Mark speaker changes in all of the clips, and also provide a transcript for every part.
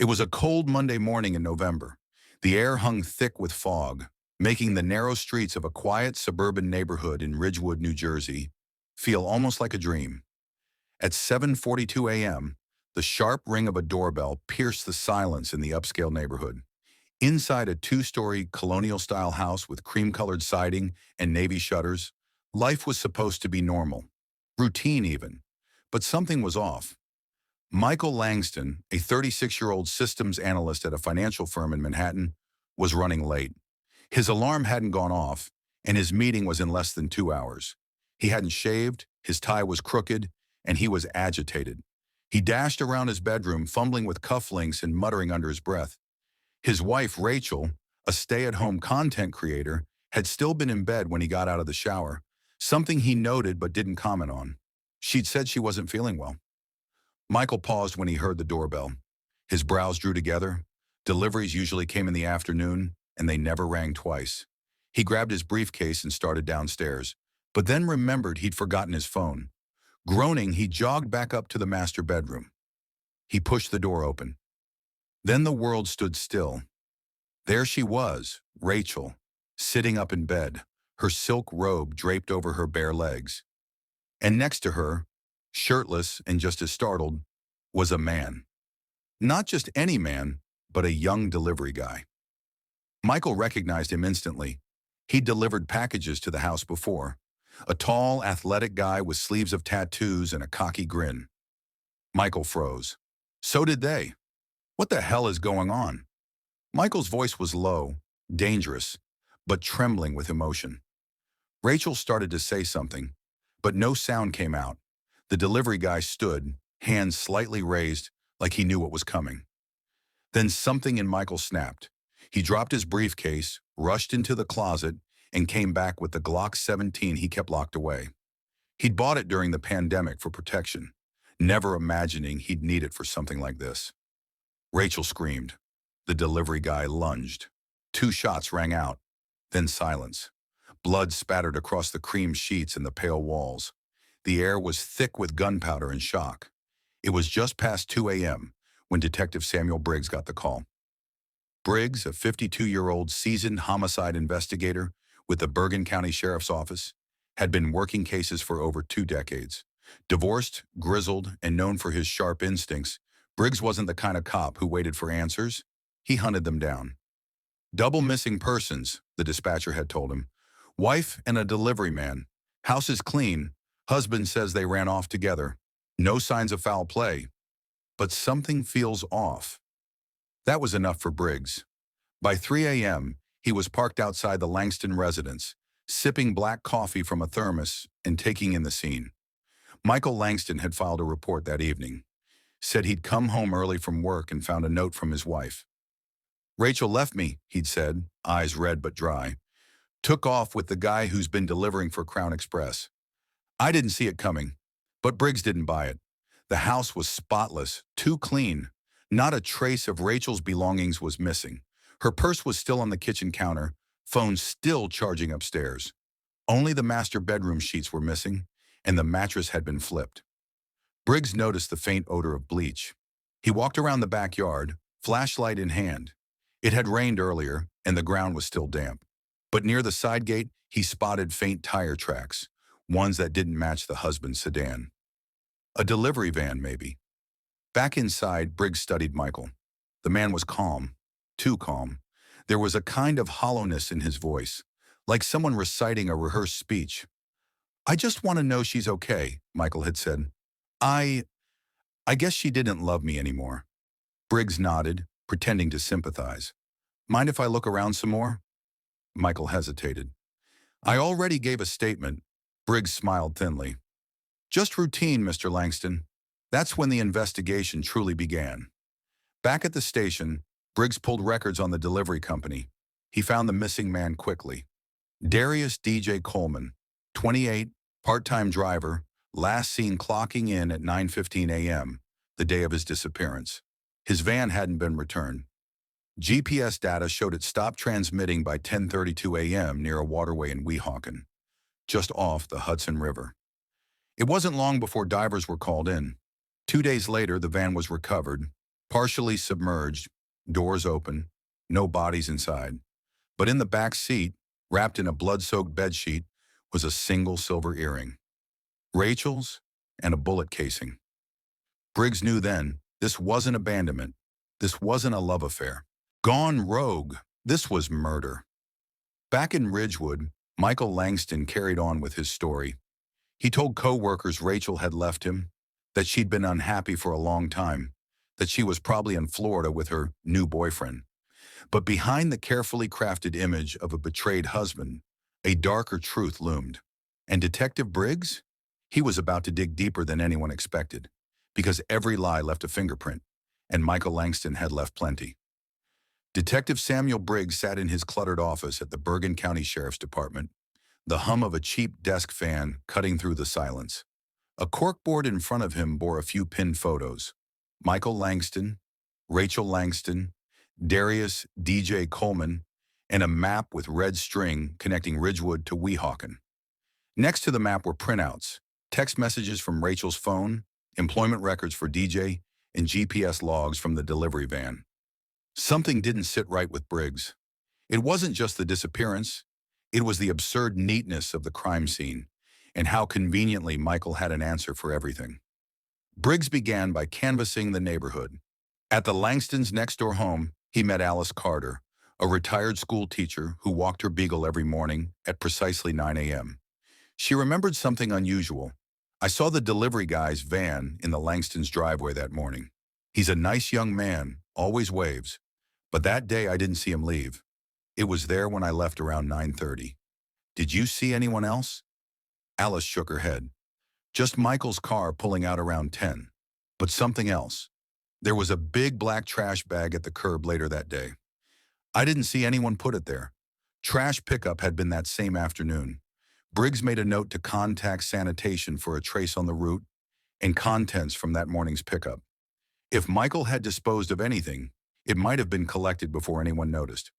Speaker 1: It was a cold Monday morning in November. The air hung thick with fog, making the narrow streets of a quiet suburban neighborhood in Ridgewood, New Jersey, feel almost like a dream. At 7:42 a.m., the sharp ring of a doorbell pierced the silence in the upscale neighborhood. Inside a two-story colonial-style house with cream-colored siding and navy shutters, life was supposed to be normal, routine even. But something was off. Michael Langston, a 36-year-old systems analyst at a financial firm in Manhattan, was running late. His alarm hadn't gone off, and his meeting was in less than 2 hours. He hadn't shaved, his tie was crooked, and he was agitated. He dashed around his bedroom, fumbling with cufflinks and muttering under his breath. His wife, Rachel, a stay-at-home content creator, had still been in bed when he got out of the shower, something he noted but didn't comment on. She'd said she wasn't feeling well. Michael paused when he heard the doorbell. His brows drew together. Deliveries usually came in the afternoon, and they never rang twice. He grabbed his briefcase and started downstairs, but then remembered he'd forgotten his phone. Groaning, he jogged back up to the master bedroom. He pushed the door open. Then the world stood still. There she was, Rachel, sitting up in bed, her silk robe draped over her bare legs. And next to her, shirtless and just as startled, was a man. Not just any man, but a young delivery guy. Michael recognized him instantly. He'd delivered packages to the house before. A tall, athletic guy with sleeves of tattoos and a cocky grin. Michael froze. So did they. What the hell is going on? Michael's voice was low, dangerous, but trembling with emotion. Rachel started to say something, but no sound came out. The delivery guy stood, hands slightly raised, like he knew what was coming. Then something in Michael snapped. He dropped his briefcase, rushed into the closet, and came back with the Glock 17 he kept locked away. He'd bought it during the pandemic for protection, never imagining he'd need it for something like this. Rachel screamed. The delivery guy lunged. 2 shots rang out, then silence. Blood spattered across the cream sheets and the pale walls. The air was thick with gunpowder and shock. It was just past 2 a.m. when Detective Samuel Briggs got the call. Briggs, a 52-year-old seasoned homicide investigator with the Bergen County Sheriff's Office, had been working cases for over 2 decades. Divorced, grizzled, and known for his sharp instincts, Briggs wasn't the kind of cop who waited for answers. He hunted them down. Double missing persons, the dispatcher had told him. Wife and a delivery man. House is clean. Husband says they ran off together. No signs of foul play. But something feels off. That was enough for Briggs. By 3 a.m., he was parked outside the Langston residence, sipping black coffee from a thermos and taking in the scene. Michael Langston had filed a report that evening. Said he'd come home early from work and found a note from his wife. Rachel left me, he'd said, eyes red but dry. Took off with the guy who's been delivering for Crown Express. I didn't see it coming, but Briggs didn't buy it. The house was spotless, too clean. Not a trace of Rachel's belongings was missing. Her purse was still on the kitchen counter, phone still charging upstairs. Only the master bedroom sheets were missing, and the mattress had been flipped. Briggs noticed the faint odor of bleach. He walked around the backyard, flashlight in hand. It had rained earlier, and the ground was still damp. But near the side gate, he spotted faint tire tracks, ones that didn't match the husband's sedan. A delivery van, maybe. Back inside, Briggs studied Michael. The man was calm, too calm. There was a kind of hollowness in his voice, like someone reciting a rehearsed speech. I just want to know she's okay, Michael had said. I guess she didn't love me anymore. Briggs nodded, pretending to sympathize. Mind if I look around some more? Michael hesitated. I already gave a statement. Briggs smiled thinly. Just routine, Mr. Langston. That's when the investigation truly began. Back at the station, Briggs pulled records on the delivery company. He found the missing man quickly. Darius D.J. Coleman, 28, part-time driver, last seen clocking in at 9:15 a.m., the day of his disappearance. His van hadn't been returned. GPS data showed it stopped transmitting by 10:32 a.m. near a waterway in Weehawken, just off the Hudson River. It wasn't long before divers were called in. 2 days later, the van was recovered, partially submerged, doors open, no bodies inside. But in the back seat, wrapped in a blood-soaked bedsheet, was a single silver earring. Rachel's and a bullet casing. Briggs knew then this wasn't abandonment. This wasn't a love affair. Gone rogue. This was murder. Back in Ridgewood, Michael Langston carried on with his story. He told co-workers Rachel had left him, that she'd been unhappy for a long time, that she was probably in Florida with her new boyfriend. But behind the carefully crafted image of a betrayed husband, a darker truth loomed. And Detective Briggs? He was about to dig deeper than anyone expected, because every lie left a fingerprint, and Michael Langston had left plenty. Detective Samuel Briggs sat in his cluttered office at the Bergen County Sheriff's Department, the hum of a cheap desk fan cutting through the silence. A corkboard in front of him bore a few pinned photos. Michael Langston, Rachel Langston, Darius D.J. Coleman, and a map with red string connecting Ridgewood to Weehawken. Next to the map were printouts, text messages from Rachel's phone, employment records for DJ, and GPS logs from the delivery van. Something didn't sit right with Briggs. It wasn't just the disappearance, it was the absurd neatness of the crime scene, and how conveniently Michael had an answer for everything. Briggs began by canvassing the neighborhood. At the Langstons' next-door home, he met Alice Carter, a retired school teacher who walked her beagle every morning at precisely 9 a.m. She remembered something unusual. I saw the delivery guy's van in the Langstons' driveway that morning. He's a nice young man, always waves. But that day I didn't see him leave. It was there when I left around 9:30. Did you see anyone else? Alice shook her head. Just Michael's car pulling out around 10. But something else. There was a big black trash bag at the curb later that day. I didn't see anyone put it there. Trash pickup had been that same afternoon. Briggs made a note to contact sanitation for a trace on the route and contents from that morning's pickup. If Michael had disposed of anything, it might have been collected before anyone noticed.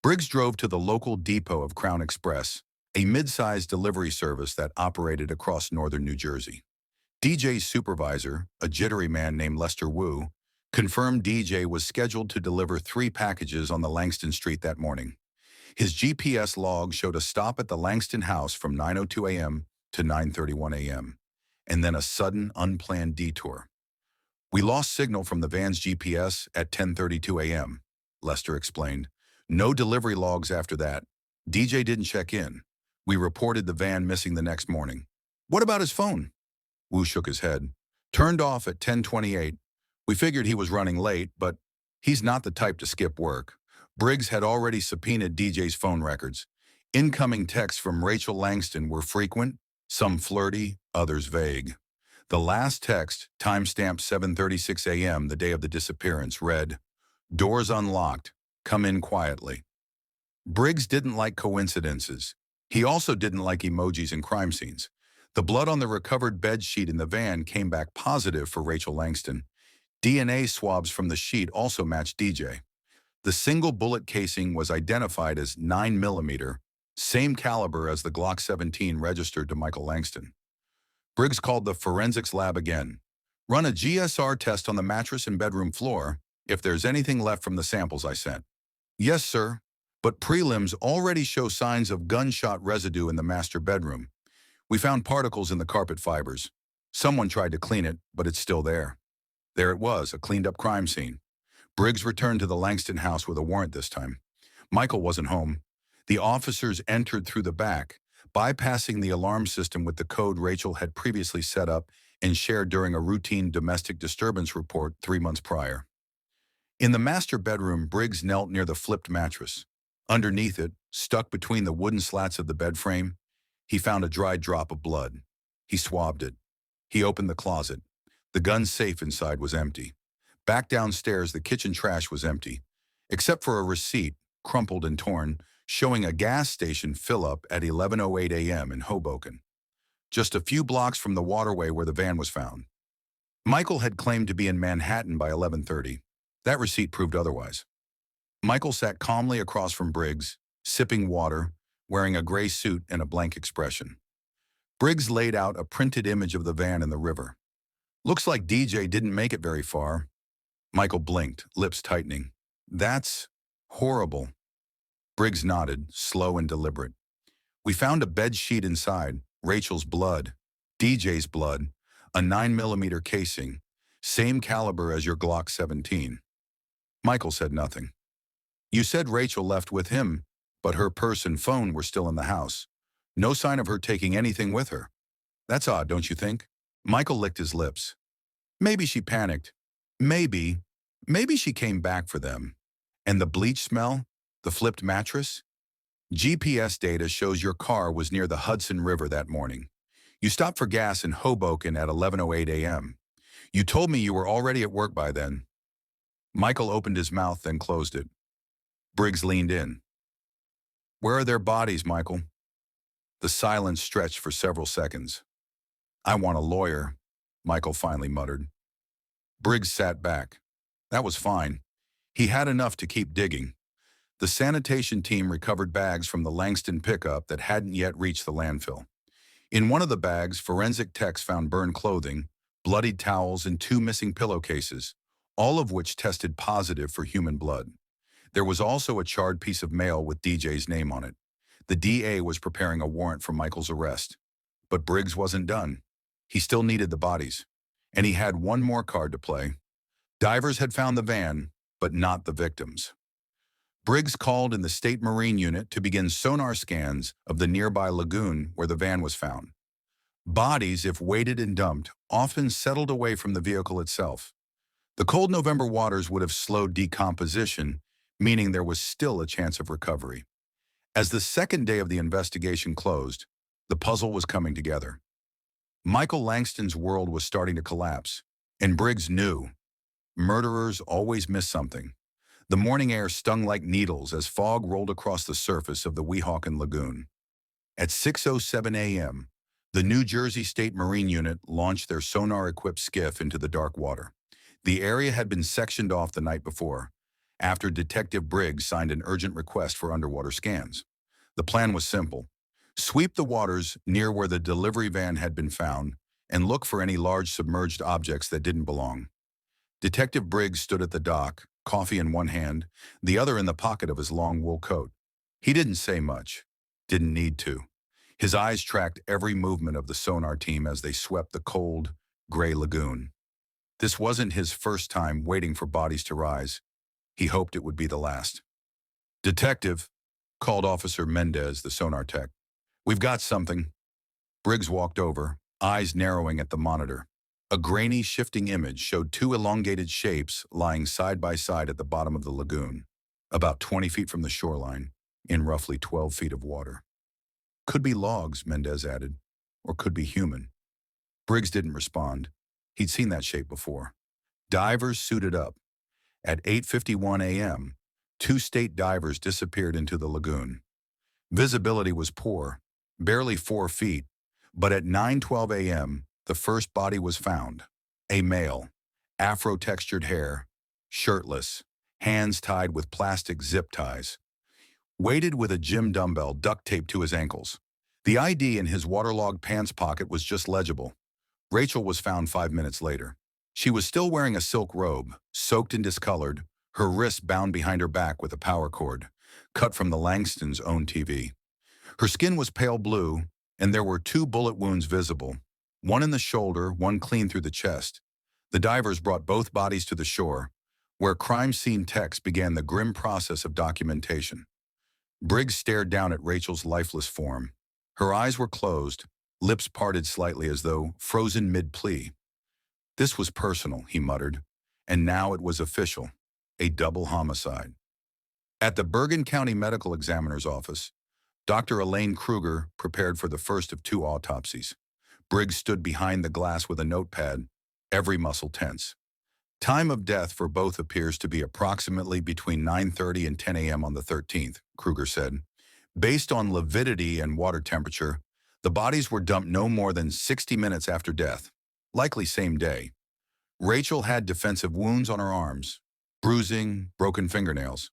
Speaker 1: Briggs drove to the local depot of Crown Express, a mid-sized delivery service that operated across northern New Jersey. DJ's supervisor, a jittery man named Lester Wu, confirmed DJ was scheduled to deliver 3 packages on the Langston Street that morning. His GPS log showed a stop at the Langston house from 9:02 a.m. to 9:31 a.m., and then a sudden, unplanned detour. We lost signal from the van's GPS at 10:32 a.m., Lester explained. No delivery logs after that. DJ didn't check in. We reported the van missing the next morning. What about his phone? Wu shook his head. Turned off at 10:28. We figured he was running late, but he's not the type to skip work. Briggs had already subpoenaed DJ's phone records. Incoming texts from Rachel Langston were frequent, some flirty, others vague. The last text, timestamped 7:36 a.m. the day of the disappearance, read, "Doors unlocked. Come in quietly." Briggs didn't like coincidences. He also didn't like emojis in crime scenes. The blood on the recovered bed sheet in the van came back positive for Rachel Langston. DNA swabs from the sheet also matched DJ. The single bullet casing was identified as 9mm, same caliber as the Glock 17 registered to Michael Langston. Briggs called the forensics lab again. Run a GSR test on the mattress and bedroom floor if there's anything left from the samples I sent. Yes, sir, but prelims already show signs of gunshot residue in the master bedroom. We found particles in the carpet fibers. Someone tried to clean it, but it's still there. There it was, a cleaned-up crime scene. Briggs returned to the Langston house with a warrant this time. Michael wasn't home. The officers entered through the back, bypassing the alarm system with the code Rachel had previously set up and shared during a routine domestic disturbance report 3 months prior. In the master bedroom, Briggs knelt near the flipped mattress. Underneath it, stuck between the wooden slats of the bed frame, he found a dried drop of blood. He swabbed it. He opened the closet. The gun safe inside was empty. Back downstairs, the kitchen trash was empty, except for a receipt, crumpled and torn, showing a gas station fill-up at 11:08 a.m. in Hoboken, just a few blocks from the waterway where the van was found. Michael had claimed to be in Manhattan by 11:30. That receipt proved otherwise. Michael sat calmly across from Briggs, sipping water, wearing a gray suit and a blank expression. Briggs laid out a printed image of the van in the river. Looks like DJ didn't make it very far. Michael blinked, lips tightening. That's horrible. Briggs nodded, slow and deliberate. We found a bed sheet inside, Rachel's blood, DJ's blood, a 9mm casing, same caliber as your Glock 17. Michael said nothing. You said Rachel left with him, but her purse and phone were still in the house. No sign of her taking anything with her. That's odd, don't you think? Michael licked his lips. Maybe she panicked. Maybe. Maybe she came back for them. And the bleach smell? The flipped mattress? GPS data shows your car was near the Hudson River that morning. You stopped for gas in Hoboken at 11:08 a.m. You told me you were already at work by then. Michael opened his mouth, then closed it. Briggs leaned in. Where are their bodies, Michael? The silence stretched for several seconds. I want a lawyer, Michael finally muttered. Briggs sat back. That was fine. He had enough to keep digging. The sanitation team recovered bags from the Langston pickup that hadn't yet reached the landfill. In one of the bags, forensic techs found burned clothing, bloodied towels, and 2 missing pillowcases, all of which tested positive for human blood. There was also a charred piece of mail with DJ's name on it. The DA was preparing a warrant for Michael's arrest. But Briggs wasn't done. He still needed the bodies. And he had one more card to play. Divers had found the van, but not the victims. Briggs called in the State Marine Unit to begin sonar scans of the nearby lagoon where the van was found. Bodies, if weighted and dumped, often settled away from the vehicle itself. The cold November waters would have slowed decomposition, meaning there was still a chance of recovery. As the second day of the investigation closed, the puzzle was coming together. Michael Langston's world was starting to collapse, and Briggs knew. Murderers always miss something. The morning air stung like needles as fog rolled across the surface of the Weehawken Lagoon. At 6:07 a.m., the New Jersey State Marine Unit launched their sonar-equipped skiff into the dark water. The area had been sectioned off the night before, after Detective Briggs signed an urgent request for underwater scans. The plan was simple. Sweep the waters near where the delivery van had been found and look for any large submerged objects that didn't belong. Detective Briggs stood at the dock, coffee in one hand, the other in the pocket of his long wool coat. He didn't say much. Didn't need to. His eyes tracked every movement of the sonar team as they swept the cold, gray lagoon. This wasn't his first time waiting for bodies to rise. He hoped it would be the last. Detective, called Officer Mendez, the sonar tech. We've got something. Briggs walked over, eyes narrowing at the monitor. A grainy, shifting image showed 2 elongated shapes lying side by side at the bottom of the lagoon, about 20 feet from the shoreline, in roughly 12 feet of water. Could be logs, Mendez added, or could be human. Briggs didn't respond. He'd seen that shape before. Divers suited up. At 8:51 a.m., 2 state divers disappeared into the lagoon. Visibility was poor, barely 4 feet, but at 9:12 a.m., the first body was found. A male, afro-textured hair, shirtless, hands tied with plastic zip ties, weighted with a gym dumbbell duct taped to his ankles. The ID in his waterlogged pants pocket was just legible. Rachel was found 5 minutes later. She was still wearing a silk robe, soaked and discolored, her wrists bound behind her back with a power cord, cut from the Langston's own TV. Her skin was pale blue, and there were 2 bullet wounds visible, one in the shoulder, one clean through the chest. The divers brought both bodies to the shore, where crime scene techs began the grim process of documentation. Briggs stared down at Rachel's lifeless form. Her eyes were closed, lips parted slightly as though frozen mid-plea. This was personal, he muttered, and now it was official, a double homicide. At the Bergen County Medical Examiner's office, Dr. Elaine Kruger prepared for the first of 2 autopsies. Briggs stood behind the glass with a notepad, every muscle tense. Time of death for both appears to be approximately between 9:30 and 10 a.m. on the 13th, Kruger said. Based on lividity and water temperature, the bodies were dumped no more than 60 minutes after death, likely same day. Rachel had defensive wounds on her arms, bruising, broken fingernails.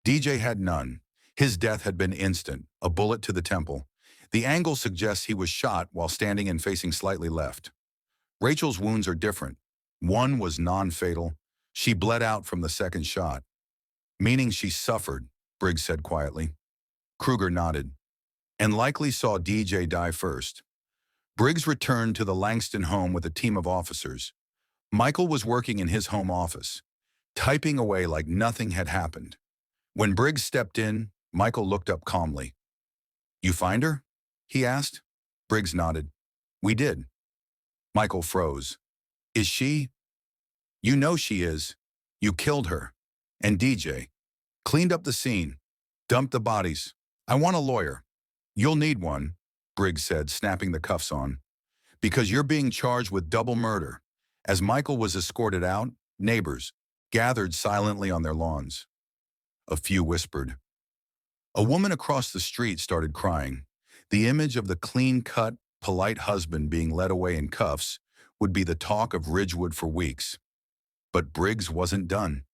Speaker 1: DJ had none. His death had been instant, a bullet to the temple. The angle suggests he was shot while standing and facing slightly left. Rachel's wounds are different. One was non-fatal, She bled out from the second shot, meaning she suffered, Briggs said quietly. Kruger nodded, and likely saw DJ die first. Briggs returned to the Langston home with a team of officers. Michael was working in his home office, typing away like nothing had happened. When Briggs stepped in, Michael looked up calmly. "You find her?" he asked. Briggs nodded. "We did." Michael froze. "Is she?" "You know she is. You killed her. And DJ. Cleaned up the scene. Dumped the bodies. I want a lawyer." "You'll need one," Briggs said, snapping the cuffs on, "because you're being charged with double murder." As Michael was escorted out, neighbors gathered silently on their lawns. A few whispered. A woman across the street started crying. The image of the clean-cut, polite husband being led away in cuffs would be the talk of Ridgewood for weeks. But Briggs wasn't done.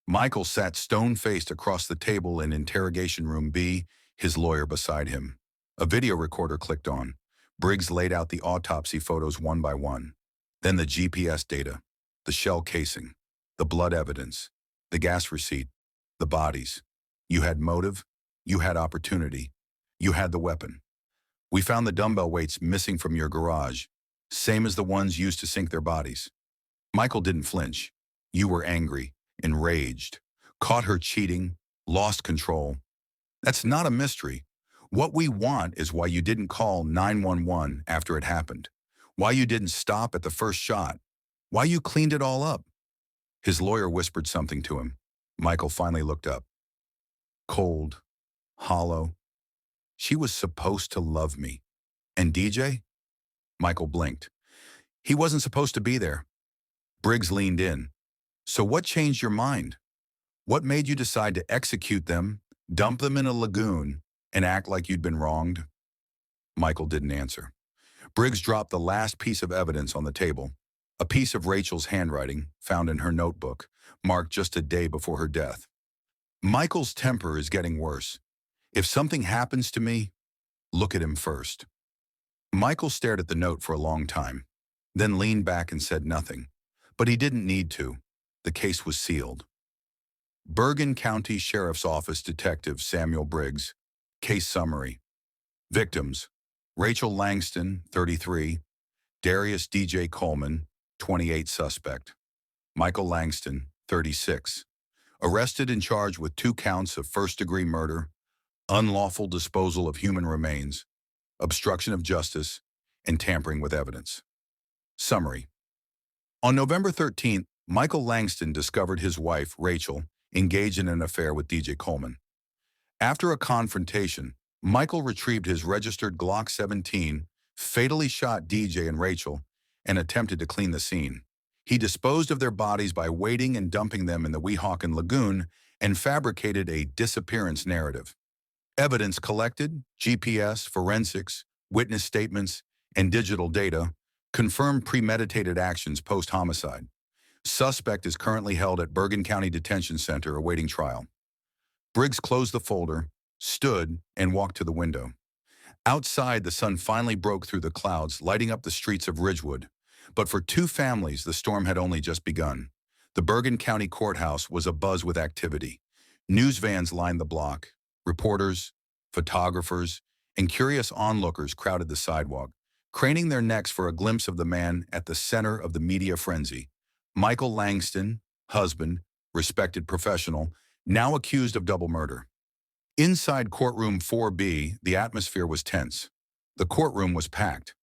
Speaker 1: Michael sat stone-faced across the table in interrogation room B, his lawyer beside him. A video recorder clicked on. Briggs laid out the autopsy photos one by one. Then the GPS data, the shell casing, the blood evidence, the gas receipt, the bodies. You had motive, you had opportunity, you had the weapon. "We found the dumbbell weights missing from your garage, same as the ones used to sink their bodies." Michael didn't flinch. "You were angry, enraged, caught her cheating, lost control. That's not a mystery. What we want is why you didn't call 911 after it happened, why you didn't stop at the first shot, why you cleaned it all up." His lawyer whispered something to him. Michael finally looked up. Cold, hollow. "She was supposed to love me. And DJ?" Michael blinked. "He wasn't supposed to be there." Briggs leaned in. "So what changed your mind? What made you decide to execute them, dump them in a lagoon, and act like you'd been wronged?" Michael didn't answer. Briggs dropped the last piece of evidence on the table, a piece of Rachel's handwriting found in her notebook, marked just a day before her death. "Michael's temper is getting worse. If something happens to me, look at him first." Michael stared at the note for a long time, then leaned back and said nothing. But he didn't need to. The case was sealed. Bergen County Sheriff's Office Detective Samuel Briggs. Case summary. Victims: Rachel Langston, 33, Darius DJ Coleman, 28 suspect. Michael Langston, 36. Arrested and charged with 2 counts of first-degree murder, unlawful disposal of human remains, obstruction of justice, and tampering with evidence. Summary. On November 13th, Michael Langston discovered his wife, Rachel, engaged in an affair with DJ Coleman. After a confrontation, Michael retrieved his registered Glock 17, fatally shot DJ and Rachel, and attempted to clean the scene. He disposed of their bodies by weighting and dumping them in the Weehawken Lagoon and fabricated a disappearance narrative. Evidence collected, GPS, forensics, witness statements, and digital data, confirmed premeditated actions post-homicide. Suspect is currently held at Bergen County Detention Center awaiting trial. Briggs closed the folder, stood, and walked to the window. Outside, the sun finally broke through the clouds, lighting up the streets of Ridgewood. But for 2 families, the storm had only just begun. The Bergen County Courthouse was abuzz with activity. News vans lined the block. Reporters, photographers, and curious onlookers crowded the sidewalk, craning their necks for a glimpse of the man at the center of the media frenzy. Michael Langston, husband, respected professional, now accused of double murder. Inside courtroom 4B, the atmosphere was tense. The courtroom was packed.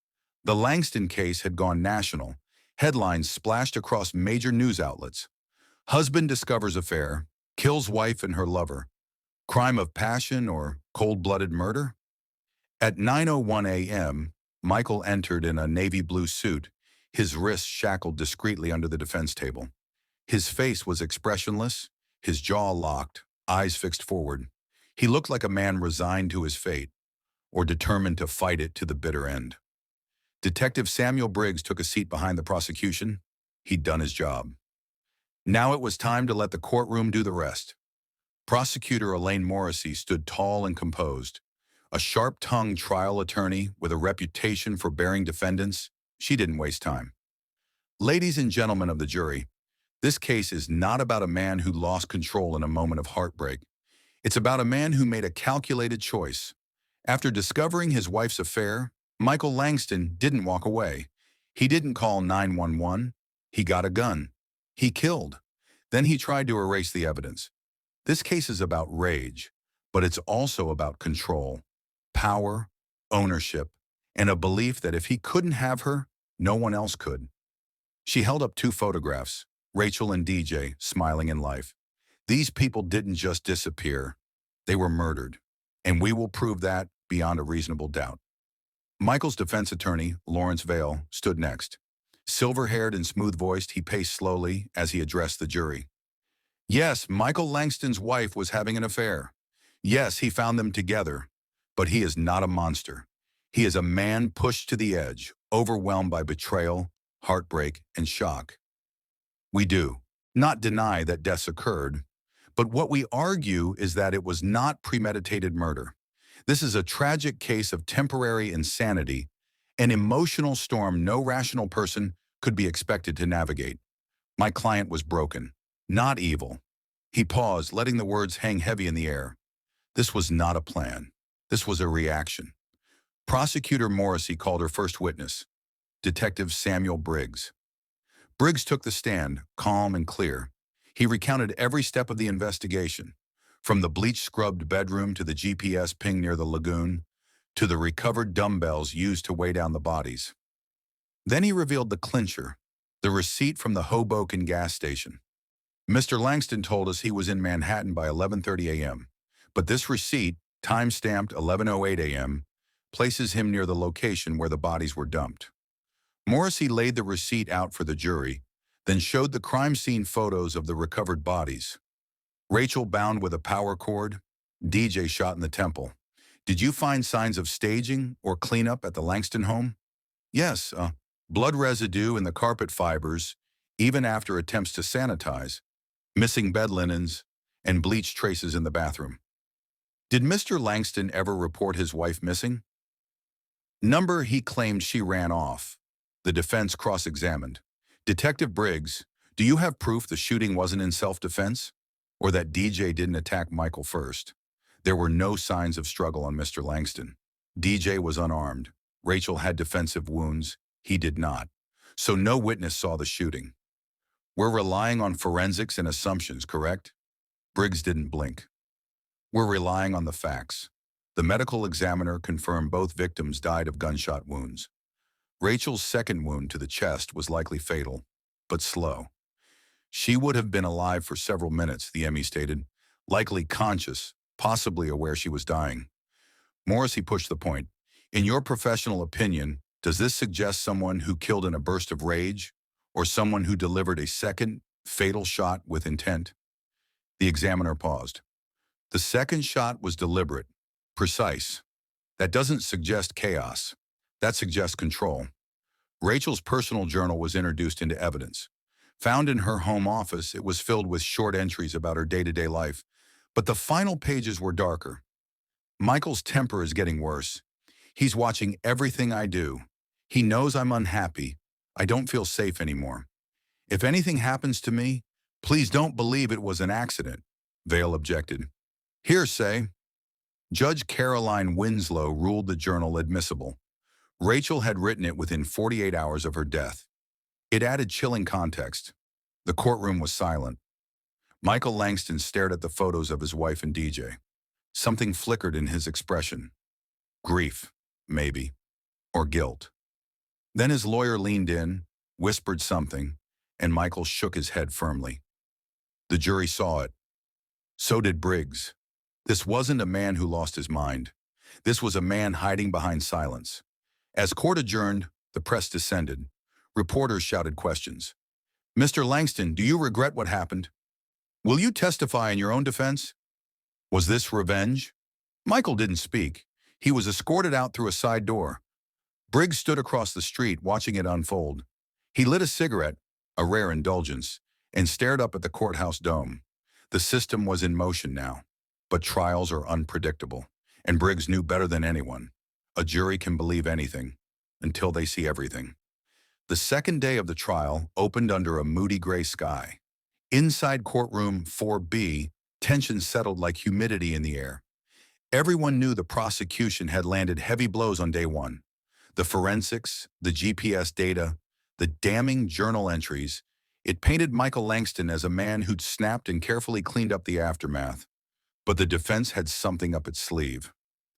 Speaker 1: The Langston case had gone national. Headlines splashed across major news outlets. Husband discovers affair, kills wife and her lover. Crime of passion or cold-blooded murder? At 9:01 a.m., Michael entered in a navy blue suit, his wrists shackled discreetly under the defense table. His face was expressionless, his jaw locked, eyes fixed forward. He looked like a man resigned to his fate, or determined to fight it to the bitter end. Detective Samuel Briggs took a seat behind the prosecution. He'd done his job. Now it was time to let the courtroom do the rest. Prosecutor Elaine Morrissey stood tall and composed. A sharp-tongued trial attorney with a reputation for bearing defendants, she didn't waste time. "Ladies and gentlemen of the jury, This case is not about a man who lost control in a moment of heartbreak. It's about a man who made a calculated choice. After discovering his wife's affair, Michael Langston didn't walk away. He didn't call 911. He got a gun. He killed. Then he tried to erase the evidence. This case is about rage, but it's also about control, power, ownership, and a belief that if he couldn't have her, no one else could. She held up two photographs, Rachel and DJ, smiling in life. These people didn't just disappear. They were murdered. And we will prove that beyond a reasonable doubt. Michael's defense attorney, Lawrence Vale, stood next. Silver-haired and smooth-voiced, he paced slowly as he addressed the jury. Yes, Michael Langston's wife was having an affair. Yes, he found them together. But he is not a monster. He is a man pushed to the edge, overwhelmed by betrayal, heartbreak, and shock. We do not deny that deaths occurred, but what we argue is that it was not premeditated murder. This is a tragic case of temporary insanity, an emotional storm no rational person could be expected to navigate. My client was broken, not evil. He paused, letting the words hang heavy in the air. This was not a plan. This was a reaction. Prosecutor Morrissey called her first witness, Detective Samuel Briggs. Briggs took the stand, calm and clear. He recounted every step of the investigation, from the bleach-scrubbed bedroom to the GPS ping near the lagoon, to the recovered dumbbells used to weigh down the bodies. Then he revealed the clincher, the receipt from the Hoboken gas station. Mr. Langston told us he was in Manhattan by 11:30 a.m., but this receipt, time-stamped 11:08 a.m., places him near the location where the bodies were dumped. Morrissey laid the receipt out for the jury, then showed the crime scene photos of the recovered bodies. Rachel bound with a power cord, DJ shot in the temple. Did you find signs of staging or cleanup at the Langston home? Yes, blood residue in the carpet fibers, even after attempts to sanitize, missing bed linens, and bleach traces in the bathroom. Did Mr. Langston ever report his wife missing? Number he claimed she ran off. The defense cross-examined. Detective Briggs, do you have proof the shooting wasn't in self-defense? Or that DJ didn't attack Michael first? There were no signs of struggle on Mr. Langston. DJ was unarmed. Rachel had defensive wounds. He did not. So no witness saw the shooting. We're relying on forensics and assumptions, correct? Briggs didn't blink. We're relying on the facts. The medical examiner confirmed both victims died of gunshot wounds. Rachel's second wound to the chest was likely fatal, but slow. She would have been alive for several minutes, the ME stated, likely conscious, possibly aware she was dying. Morrissey pushed the point. In your professional opinion, does this suggest someone who killed in a burst of rage, or someone who delivered a second, fatal shot with intent? The examiner paused. The second shot was deliberate, precise. That doesn't suggest chaos. That suggests control. Rachel's personal journal was introduced into evidence. Found in her home office, it was filled with short entries about her day-to-day life, but the final pages were darker. Michael's temper is getting worse. He's watching everything I do. He knows I'm unhappy. I don't feel safe anymore. If anything happens to me, please don't believe it was an accident, Vale objected. Hearsay. Judge Caroline Winslow ruled the journal admissible. Rachel had written it within 48 hours of her death. It added chilling context. The courtroom was silent. Michael Langston stared at the photos of his wife and DJ. Something flickered in his expression. Grief, maybe, or guilt. Then his lawyer leaned in, whispered something, and Michael shook his head firmly. The jury saw it. So did Briggs. This wasn't a man who lost his mind. This was a man hiding behind silence. As court adjourned, the press descended. Reporters shouted questions. Mr. Langston, do you regret what happened? Will you testify in your own defense? Was this revenge? Michael didn't speak. He was escorted out through a side door. Briggs stood across the street watching it unfold. He lit a cigarette, a rare indulgence, and stared up at the courthouse dome. The system was in motion now, but trials are unpredictable, and Briggs knew better than anyone. A jury can believe anything until they see everything. The second day of the trial opened under a moody gray sky. Inside courtroom 4B, tension settled like humidity in the air. Everyone knew the prosecution had landed heavy blows on day one. The forensics, the GPS data, the damning journal entries, it painted Michael Langston as a man who'd snapped and carefully cleaned up the aftermath. But the defense had something up its sleeve.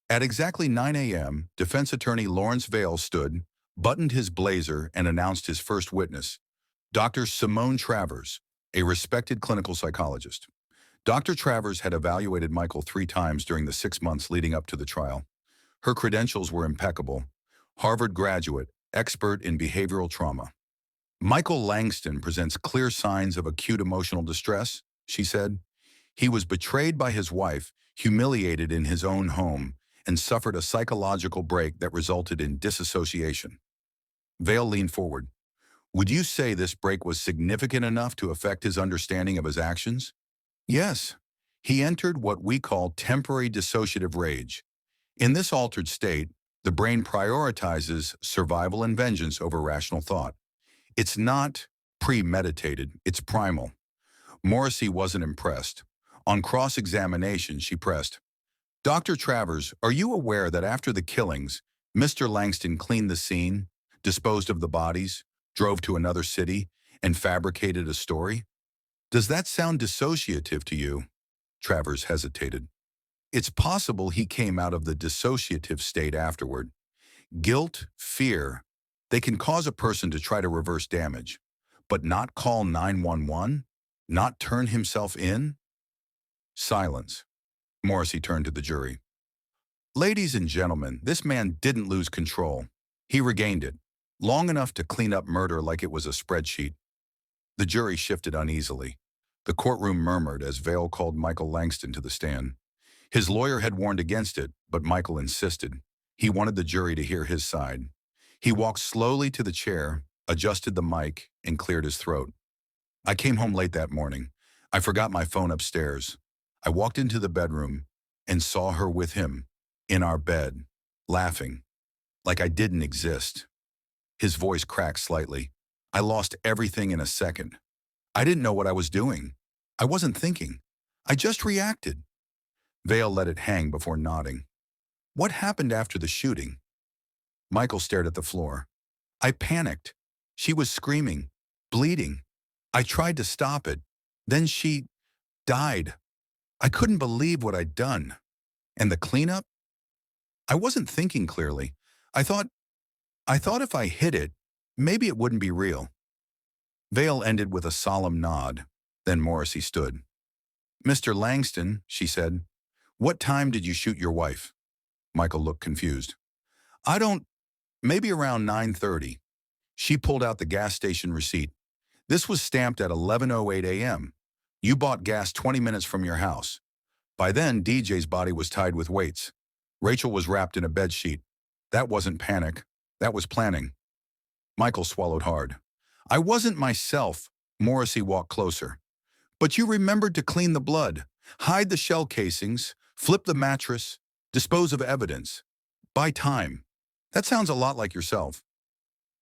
Speaker 1: At exactly 9 a.m., defense attorney Lawrence Vail stood, buttoned his blazer, and announced his first witness, Dr. Simone Travers, a respected clinical psychologist. Dr. Travers had evaluated Michael 3 times during the 6 months leading up to the trial. Her credentials were impeccable. Harvard graduate, expert in behavioral trauma. Michael Langston presents clear signs of acute emotional distress, she said. He was betrayed by his wife, humiliated in his own home, and suffered a psychological break that resulted in disassociation. Vail leaned forward. Would you say this break was significant enough to affect his understanding of his actions? Yes. He entered what we call temporary dissociative rage. In this altered state, the brain prioritizes survival and vengeance over rational thought. It's not premeditated, it's primal. Morrissey wasn't impressed. On cross-examination, she pressed, Dr. Travers, are you aware that after the killings, Mr. Langston cleaned the scene, disposed of the bodies, drove to another city, and fabricated a story? Does that sound dissociative to you? Travers hesitated. It's possible he came out of the dissociative state afterward. Guilt, fear, they can cause a person to try to reverse damage, but not call 911? Not turn himself in? Silence. Morrissey turned to the jury. Ladies and gentlemen, this man didn't lose control. He regained it, long enough to clean up murder like it was a spreadsheet. The jury shifted uneasily. The courtroom murmured as Vail called Michael Langston to the stand. His lawyer had warned against it, but Michael insisted. He wanted the jury to hear his side. He walked slowly to the chair, adjusted the mic, and cleared his throat. I came home late that morning. I forgot my phone upstairs. I walked into the bedroom and saw her with him, in our bed, laughing, like I didn't exist. His voice cracked slightly. I lost everything in a second. I didn't know what I was doing. I wasn't thinking. I just reacted. Vail let it hang before nodding. What happened after the shooting? Michael stared at the floor. I panicked. She was screaming, bleeding. I tried to stop it. Then she died. I couldn't believe what I'd done. And the cleanup? I wasn't thinking clearly. I thought if I hid it, maybe it wouldn't be real. Vail ended with a solemn nod. Then Morrissey stood. Mr. Langston, she said, what time did you shoot your wife? Michael looked confused. Maybe around 9:30. She pulled out the gas station receipt. This was stamped at 11:08 a.m. You bought gas 20 minutes from your house. By then, DJ's body was tied with weights. Rachel was wrapped in a bedsheet. That wasn't panic. That was planning. Michael swallowed hard. I wasn't myself. Morrissey walked closer. But you remembered to clean the blood, hide the shell casings, flip the mattress, dispose of evidence. Buy time. That sounds a lot like yourself.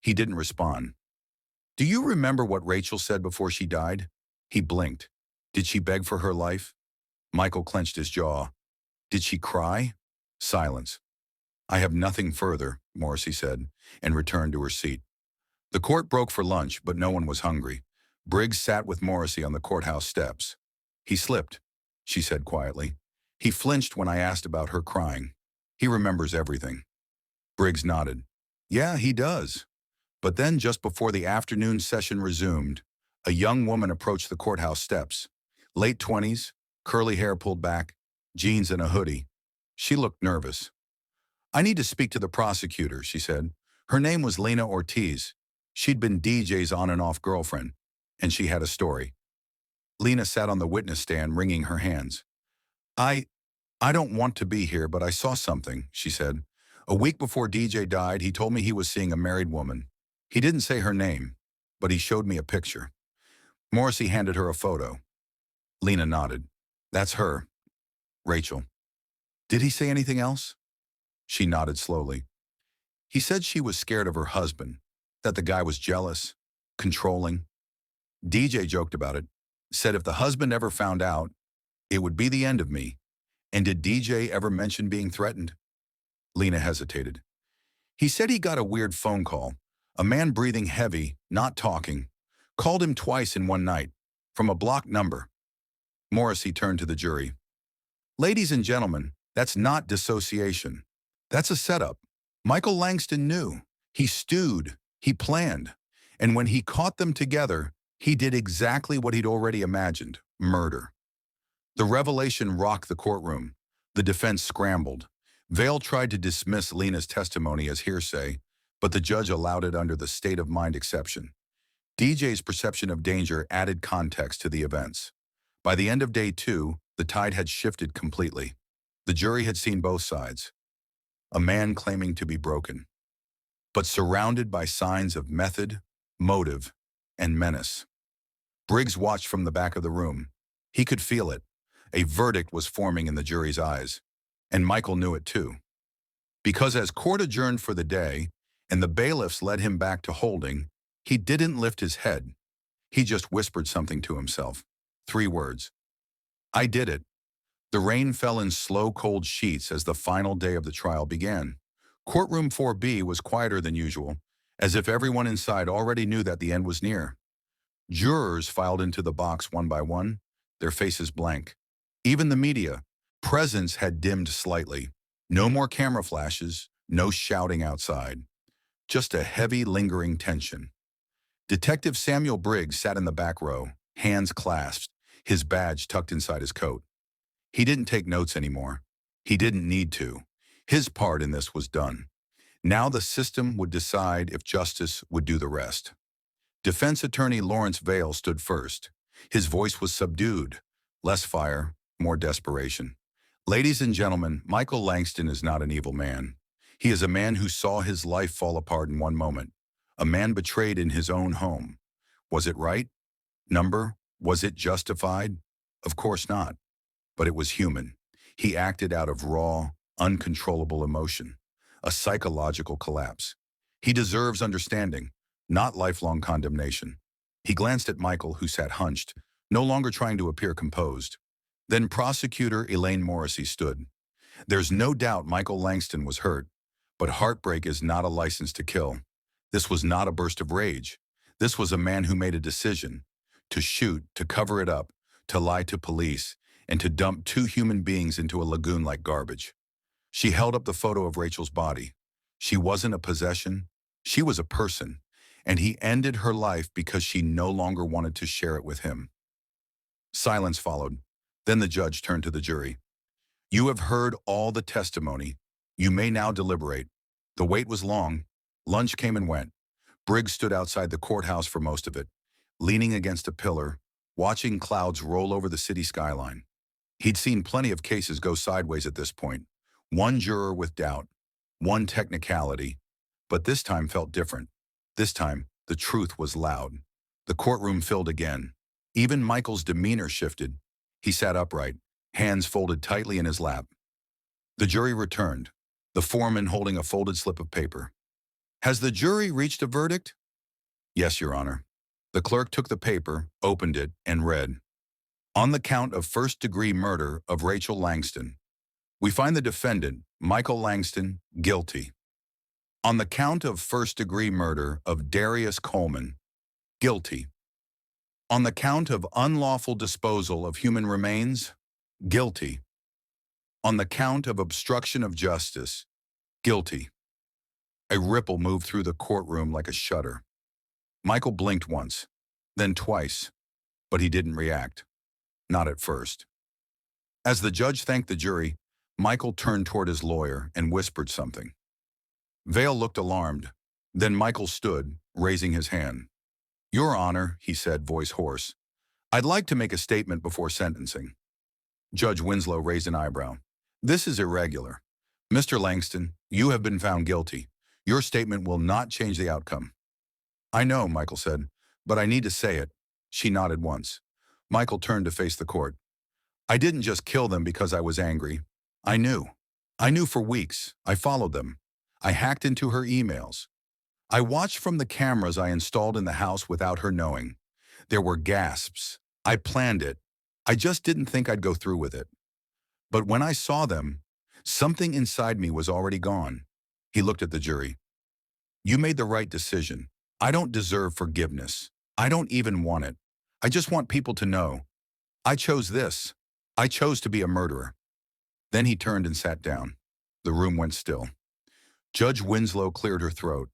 Speaker 1: He didn't respond. Do you remember what Rachel said before she died? He blinked. Did she beg for her life? Michael clenched his jaw. Did she cry? Silence. I have nothing further, Morrissey said, and returned to her seat. The court broke for lunch, but no one was hungry. Briggs sat with Morrissey on the courthouse steps. He slipped, she said quietly. He flinched when I asked about her crying. He remembers everything. Briggs nodded. Yeah, he does. But then just before the afternoon session resumed, a young woman approached the courthouse steps. Late 20s, curly hair pulled back, jeans and a hoodie. She looked nervous. I need to speak to the prosecutor, she said. Her name was Lena Ortiz. She'd been DJ's on and off girlfriend, and she had a story. Lena sat on the witness stand, wringing her hands. I don't want to be here, but I saw something, she said. A week before DJ died, he told me he was seeing a married woman. He didn't say her name, but he showed me a picture. Morrissey handed her a photo. Lena nodded. That's her. Rachel. Did he say anything else? She nodded slowly. He said she was scared of her husband, that the guy was jealous, controlling. DJ joked about it. Said if the husband ever found out, it would be the end of me. And did DJ ever mention being threatened? Lena hesitated. He said he got a weird phone call. A man breathing heavy, not talking. Called him twice in one night, from a blocked number. Morrissey turned to the jury. Ladies and gentlemen, that's not dissociation. That's a setup. Michael Langston knew. He stewed. He planned. And when he caught them together, he did exactly what he'd already imagined, murder. The revelation rocked the courtroom. The defense scrambled. Vale tried to dismiss Lena's testimony as hearsay, but the judge allowed it under the state of mind exception. DJ's perception of danger added context to the events. By the end of day 2, the tide had shifted completely. The jury had seen both sides. A man claiming to be broken, but surrounded by signs of method, motive, and menace. Briggs watched from the back of the room. He could feel it. A verdict was forming in the jury's eyes, and Michael knew it too. Because as court adjourned for the day, and the bailiffs led him back to holding, he didn't lift his head. He just whispered something to himself. 3 words. I did it. The rain fell in slow, cold sheets as the final day of the trial began. Courtroom 4B was quieter than usual, as if everyone inside already knew that the end was near. Jurors filed into the box one by one, their faces blank. Even the media, presence had dimmed slightly. No more camera flashes, no shouting outside. Just a heavy, lingering tension. Detective Samuel Briggs sat in the back row, hands clasped, his badge tucked inside his coat. He didn't take notes anymore. He didn't need to. His part in this was done. Now the system would decide if justice would do the rest. Defense attorney Lawrence Vale stood first. His voice was subdued. Less fire, more desperation. Ladies and gentlemen, Michael Langston is not an evil man. He is a man who saw his life fall apart in one moment. A man betrayed in his own home. Was it right? Number? Was it justified? Of course not. But it was human. He acted out of raw, uncontrollable emotion. A psychological collapse. He deserves understanding, not lifelong condemnation. He glanced at Michael, who sat hunched, no longer trying to appear composed. Then prosecutor Elaine Morrissey stood. There's no doubt Michael Langston was hurt, but heartbreak is not a license to kill. This was not a burst of rage. This was a man who made a decision to shoot, to cover it up, to lie to police, and to dump 2 human beings into a lagoon like garbage. She held up the photo of Rachel's body. She wasn't a possession. She was a person, and he ended her life because she no longer wanted to share it with him. Silence followed. Then the judge turned to the jury. You have heard all the testimony. You may now deliberate. The wait was long. Lunch came and went. Briggs stood outside the courthouse for most of it, leaning against a pillar, watching clouds roll over the city skyline. He'd seen plenty of cases go sideways at this point. One juror with doubt, one technicality, but this time felt different. This time, the truth was loud. The courtroom filled again. Even Michael's demeanor shifted. He sat upright, hands folded tightly in his lap. The jury returned, the foreman holding a folded slip of paper. Has the jury reached a verdict? Yes, Your Honor. The clerk took the paper, opened it, and read. On the count of first-degree murder of Rachel Langston, we find the defendant, Michael Langston, guilty. On the count of first-degree murder of Darius Coleman, guilty. On the count of unlawful disposal of human remains, guilty. On the count of obstruction of justice, guilty. A ripple moved through the courtroom like a shudder. Michael blinked once, then twice, but he didn't react. Not at first. As the judge thanked the jury, Michael turned toward his lawyer and whispered something. Vale looked alarmed. Then Michael stood, raising his hand. Your Honor, he said, voice hoarse, I'd like to make a statement before sentencing. Judge Winslow raised an eyebrow. This is irregular. Mr. Langston, you have been found guilty. Your statement will not change the outcome. I know, Michael said, but I need to say it. She nodded once. Michael turned to face the court. I didn't just kill them because I was angry. I knew. I knew for weeks. I followed them. I hacked into her emails. I watched from the cameras I installed in the house without her knowing. There were gasps. I planned it. I just didn't think I'd go through with it. But when I saw them, something inside me was already gone. He looked at the jury. You made the right decision. I don't deserve forgiveness. I don't even want it. I just want people to know. I chose this. I chose to be a murderer. Then he turned and sat down. The room went still. Judge Winslow cleared her throat.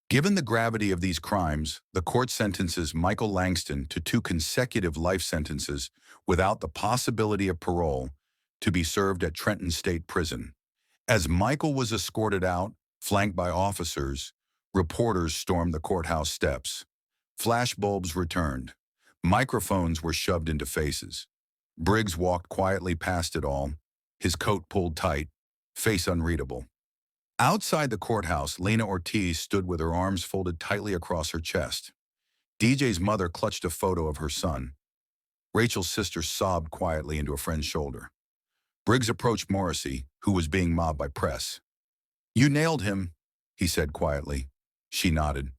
Speaker 1: Given the gravity of these crimes, the court sentences Michael Langston to 2 consecutive life sentences without the possibility of parole to be served at Trenton State Prison. As Michael was escorted out, flanked by officers, reporters stormed the courthouse steps. Flashbulbs returned. Microphones were shoved into faces. Briggs walked quietly past it all, his coat pulled tight, face unreadable. Outside the courthouse, Lena Ortiz stood with her arms folded tightly across her chest. DJ's mother clutched a photo of her son. Rachel's sister sobbed quietly into a friend's shoulder. Briggs approached Morrissey, who was being mobbed by press. You nailed him, he said quietly. She nodded.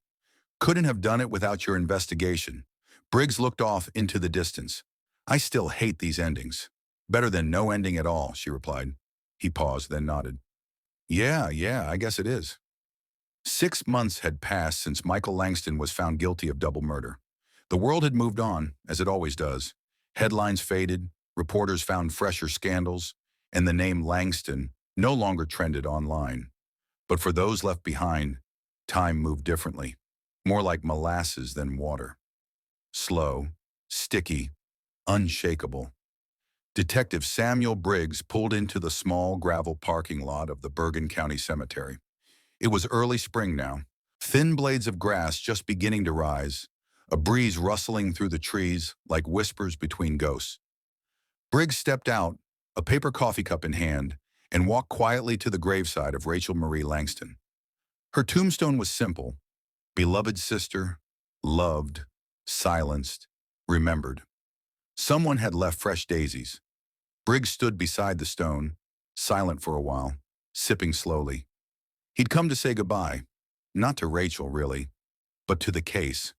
Speaker 1: Couldn't have done it without your investigation. Briggs looked off into the distance. I still hate these endings. Better than no ending at all, she replied. He paused, then nodded. Yeah, I guess it is. 6 months had passed since Michael Langston was found guilty of double murder. The world had moved on, as it always does. Headlines faded, reporters found fresher scandals, and the name Langston no longer trended online. But for those left behind, time moved differently, more like molasses than water. Slow, sticky, unshakable. Detective Samuel Briggs pulled into the small gravel parking lot of the Bergen County Cemetery. It was early spring now, thin blades of grass just beginning to rise, a breeze rustling through the trees like whispers between ghosts. Briggs stepped out, a paper coffee cup in hand, and walked quietly to the graveside of Rachel Marie Langston. Her tombstone was simple: beloved sister, loved, silenced, remembered. Someone had left fresh daisies. Briggs stood beside the stone, silent for a while, sipping slowly. He'd come to say goodbye, not to Rachel really, but to the case,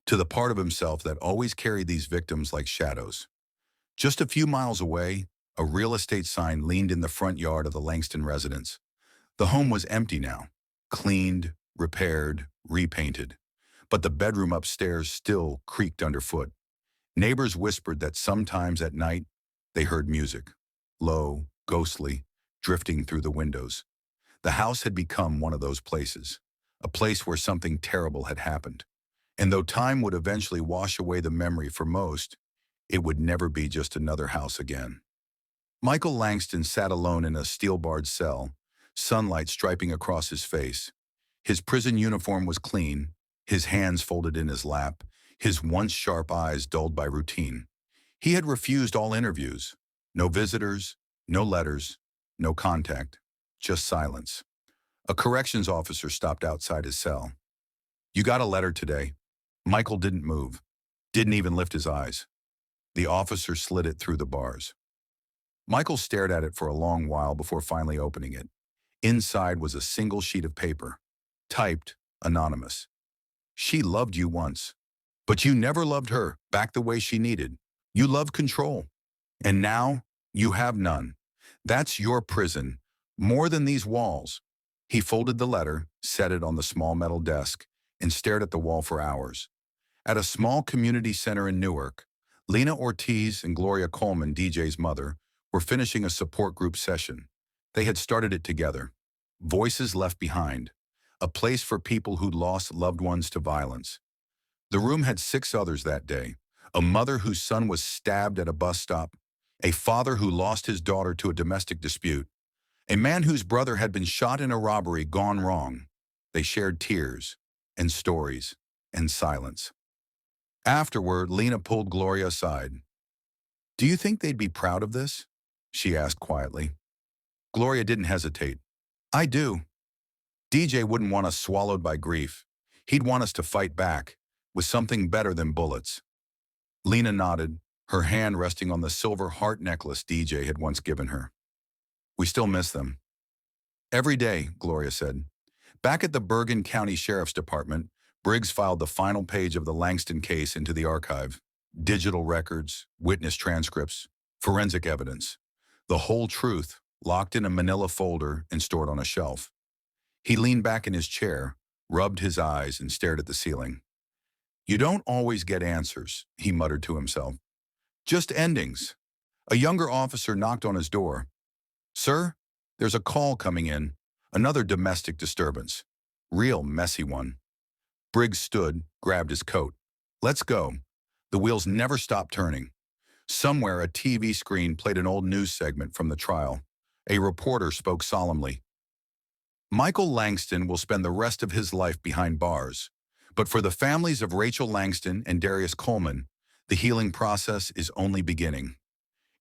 Speaker 1: to the part of himself that always carried these victims like shadows. Just a few miles away, a real estate sign leaned in the front yard of the Langston residence. The home was empty now, cleaned, repaired, repainted, but the bedroom upstairs still creaked underfoot. Neighbors whispered that sometimes at night they heard music, low, ghostly, drifting through the windows. The house had become one of those places, a place where something terrible had happened. And though time would eventually wash away the memory for most, it would never be just another house again. Michael Langston sat alone in a steel-barred cell, sunlight striping across his face. His prison uniform was clean, his hands folded in his lap, his once sharp eyes dulled by routine. He had refused all interviews. No visitors, no letters, no contact, just silence. A corrections officer stopped outside his cell. You got a letter today. Michael didn't move, didn't even lift his eyes. The officer slid it through the bars. Michael stared at it for a long while before finally opening it. Inside was a single sheet of paper, typed, anonymous. She loved you once, but you never loved her back the way she needed. You loved control. And now you have none. That's your prison, more than these walls. He folded the letter, set it on the small metal desk, and stared at the wall for hours. At a small community center in Newark, Lena Ortiz and Gloria Coleman, DJ's mother, were finishing a support group session. They had started it together. Voices left behind, a place for people who'd lost loved ones to violence. The room had 6 others that day: a mother whose son was stabbed at a bus stop, a father who lost his daughter to a domestic dispute, a man whose brother had been shot in a robbery gone wrong. They shared tears and stories and silence. Afterward, Lena pulled Gloria aside. Do you think they'd be proud of this? She asked quietly. Gloria didn't hesitate. I do. DJ wouldn't want us swallowed by grief. He'd want us to fight back with something better than bullets. Lena nodded, her hand resting on the silver heart necklace DJ had once given her. We still miss them. Every day, Gloria said. Back at the Bergen County Sheriff's Department, Briggs filed the final page of the Langston case into the archive. Digital records, witness transcripts, forensic evidence. The whole truth, locked in a manila folder and stored on a shelf. He leaned back in his chair, rubbed his eyes, and stared at the ceiling. You don't always get answers, he muttered to himself. Just endings. A younger officer knocked on his door. Sir, there's a call coming in. Another domestic disturbance. Real messy one. Briggs stood, grabbed his coat. Let's go. The wheels never stopped turning. Somewhere a TV screen played an old news segment from the trial. A reporter spoke solemnly. Michael Langston will spend the rest of his life behind bars. But for the families of Rachel Langston and Darius Coleman, the healing process is only beginning.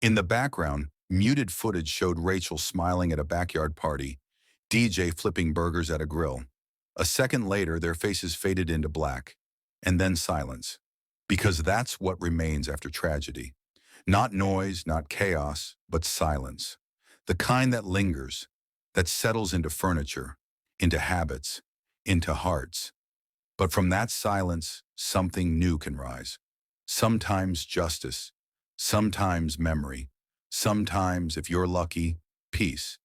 Speaker 1: In the background, muted footage showed Rachel smiling at a backyard party, DJ flipping burgers at a grill. A second later, their faces faded into black, and then silence. Because that's what remains after tragedy. Not noise, not chaos, but silence. The kind that lingers, that settles into furniture, into habits, into hearts. But from that silence, something new can rise. Sometimes justice, sometimes memory, sometimes, if you're lucky, peace.